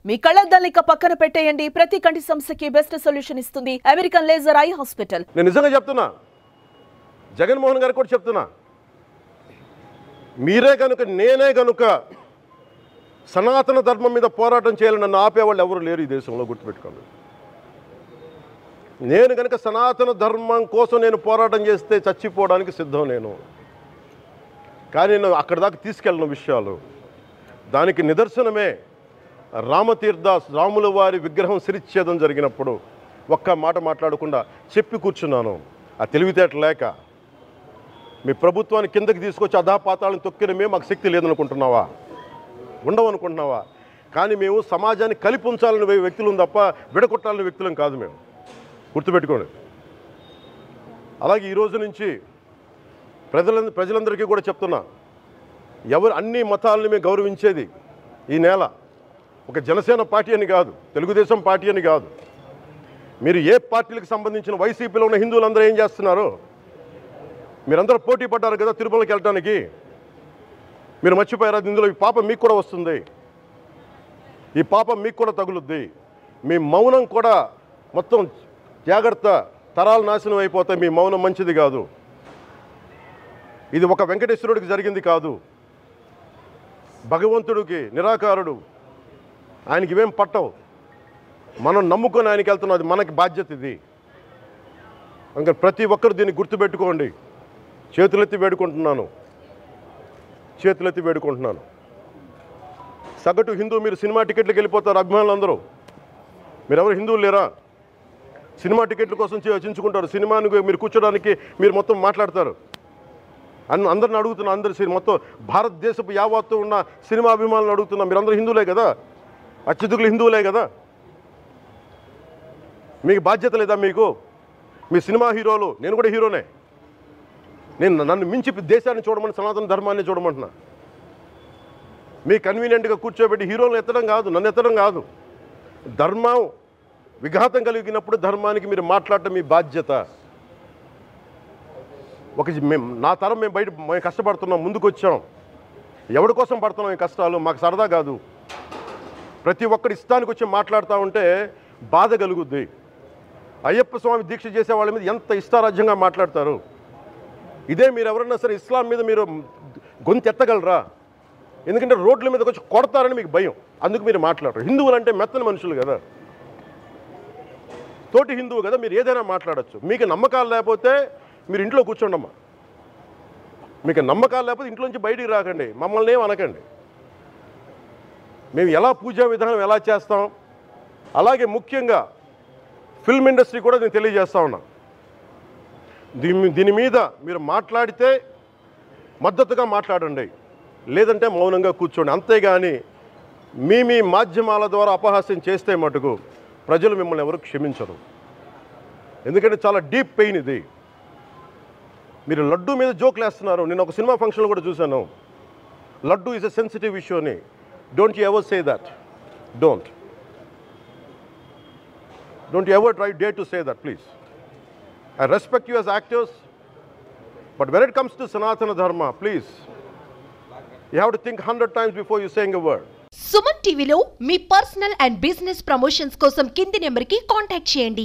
మీ కళ్ళద్దాల్ని పక్కన పెట్టేయండి. ప్రతి కంటి సమస్యకి బెస్ట్ సొల్యూషన్ ఇస్తుంది అమెరికన్ లేజర్ ఐ హాస్పిటల్. నేను నిజంగా చెప్తున్నా, జగన్మోహన్ గారు కూడా చెప్తున్నా, మీరే కనుక నేనే కనుక సనాతన ధర్మం మీద పోరాటం చేయాలని నన్ను ఆపేవాళ్ళు ఎవరు లేరు ఈ దేశంలో, గుర్తుపెట్టుకోండి. నేను కనుక సనాతన ధర్మం కోసం నేను పోరాటం చేస్తే చచ్చిపోవడానికి సిద్ధం నేను. కానీ నేను అక్కడి దాకా తీసుకెళ్ళిన విషయాలు దానికి నిదర్శనమే రామతీర్థదాస్ రాముల వారి విగ్రహం శిరిచ్ఛేదం జరిగినప్పుడు ఒక్క మాట మాట్లాడకుండా చెప్పి కూర్చున్నాను. ఆ తెలివితేట లేక మీ ప్రభుత్వాన్ని కిందకి తీసుకొచ్చి అధాపాతాలను తొక్కినమే మాకు శక్తి లేదనుకుంటున్నావా, ఉండవనుకుంటున్నావా? కానీ మేము సమాజాన్ని కలిపి ఉంచాలని వ్యక్తులం తప్ప విడగొట్టాలని వ్యక్తులం కాదు మేము, గుర్తుపెట్టుకోండి. అలాగే ఈరోజు నుంచి ప్రజలందరికీ కూడా చెప్తున్నా, అన్ని మతాలని మేము గౌరవించేది ఈ నేల. ఒక జనసేన పార్టీ అని కాదు, తెలుగుదేశం పార్టీ అని కాదు. మీరు ఏ పార్టీలకు సంబంధించిన వైసీపీలో ఉన్న హిందువులందరూ ఏం చేస్తున్నారు? మీరందరూ పోటీ పడ్డారు కదా తిరుమలకి వెళ్ళడానికి. మీరు మర్చిపోయారు, ఇందులో ఈ పాపం మీకు కూడా వస్తుంది, ఈ పాపం మీకు కూడా తగులుద్ది. మీ మౌనం కూడా మొత్తం జాగ్రత్త, తరాలు నాశనం అయిపోతాయి. మీ మౌనం మంచిది కాదు. ఇది ఒక వెంకటేశ్వరుడికి జరిగింది కాదు, భగవంతుడికి, నిరాకారుడు, ఆయనకి ఇవేం పట్టవు. మనం నమ్ముకొని ఆయనకి వెళ్తున్నాం, అది మనకి బాధ్యత. ఇది ఇంకా ప్రతి ఒక్కరు దీన్ని గుర్తుపెట్టుకోండి. చేతులెత్తి వేడుకుంటున్నాను, చేతులెత్తి వేడుకుంటున్నాను. సగటు హిందూ మీరు సినిమా టికెట్లకు వెళ్ళిపోతారు, అభిమానులు అందరూ. మీరెవరు హిందువులు లేరా? సినిమా టికెట్ల కోసం చించుకుంటారు. సినిమాని మీరు కూర్చోడానికి మీరు మొత్తం మాట్లాడతారు. అందరిని అడుగుతున్నా, అందరు మొత్తం భారతదేశపు యావత్తు ఉన్న సినిమా అభిమానులను అడుగుతున్నా, మీరందరూ హిందువులే కదా, అత్యధికులు హిందువులే కదా. మీకు బాధ్యత లేదా? మీకు మీ సినిమా హీరోలు, నేను కూడా హీరోనే. నన్ను మించి దేశాన్ని చూడమని, సనాతన ధర్మాన్ని చూడమంటున్నా. మీ కన్వీనియంట్గా కూర్చోబెట్టి హీరోలను ఎత్తడం కాదు, నన్ను ఎత్తడం కాదు. ధర్మం విఘాతం కలిగినప్పుడు ధర్మానికి మీరు మాట్లాడటం మీ బాధ్యత. నా తరం మేము కష్టపడుతున్నాం, ముందుకు వచ్చాం. ఎవరి కోసం పడుతున్నాం ఈ కష్టాలు? మాకు సరదా కాదు. ప్రతి ఒక్కరి ఇష్టానికి వచ్చి మాట్లాడుతూ ఉంటే బాధ కలుగుద్ది. అయ్యప్ప స్వామి దీక్ష చేసే వాళ్ళ మీద ఎంత ఇష్టారాజ్యంగా మాట్లాడతారు. ఇదే మీరు ఎవరన్నా సరే ఇస్లాం మీద మీరు గొంతు ఎత్తగలరా? ఎందుకంటే రోడ్ల మీదకి వచ్చి కొడతారని మీకు భయం, అందుకు మీరు మాట్లాడరు. హిందువులు అంటే మెత్తని మనుషులు కదా, తోటి హిందువు కదా, మీరు ఏదైనా మాట్లాడచ్చు. మీకు నమ్మకాలు లేకపోతే మీరు ఇంట్లో కూర్చోండమ్మా. మీకు నమ్మకాలు లేకపోతే ఇంట్లో నుంచి బయటికి రాకండి, మమ్మల్ని ఏం అనకండి. మేము ఎలా పూజా విధానం ఎలా చేస్తాం, అలాగే ముఖ్యంగా ఫిల్మ్ ఇండస్ట్రీ కూడా నేను తెలియజేస్తా ఉన్నా. దీని మీద మీరు మాట్లాడితే మద్దతుగా మాట్లాడండి, లేదంటే మౌనంగా కూర్చోండి. అంతేగాని మీ మాధ్యమాల ద్వారా అపహాస్యం చేస్తే మటుకు ప్రజలు మిమ్మల్ని ఎవరు క్షమించరు. ఎందుకంటే చాలా డీప్ పెయిన్ ఇది. మీరు లడ్డూ మీద జోక్లు వేస్తున్నారు. నేను ఒక సినిమా ఫంక్షన్లో కూడా చూశాను. Laddu is a sensitive issue అని. Don't you ever say that. Don't you ever dare to say that, please. I respect you as actors, but when it comes to Sanatana Dharma, please, you have to think 100 times before you saying a word. Suman టీవీలో మీ personal and business promotions కోసం కింది నెంబర్కి contact చేయండి.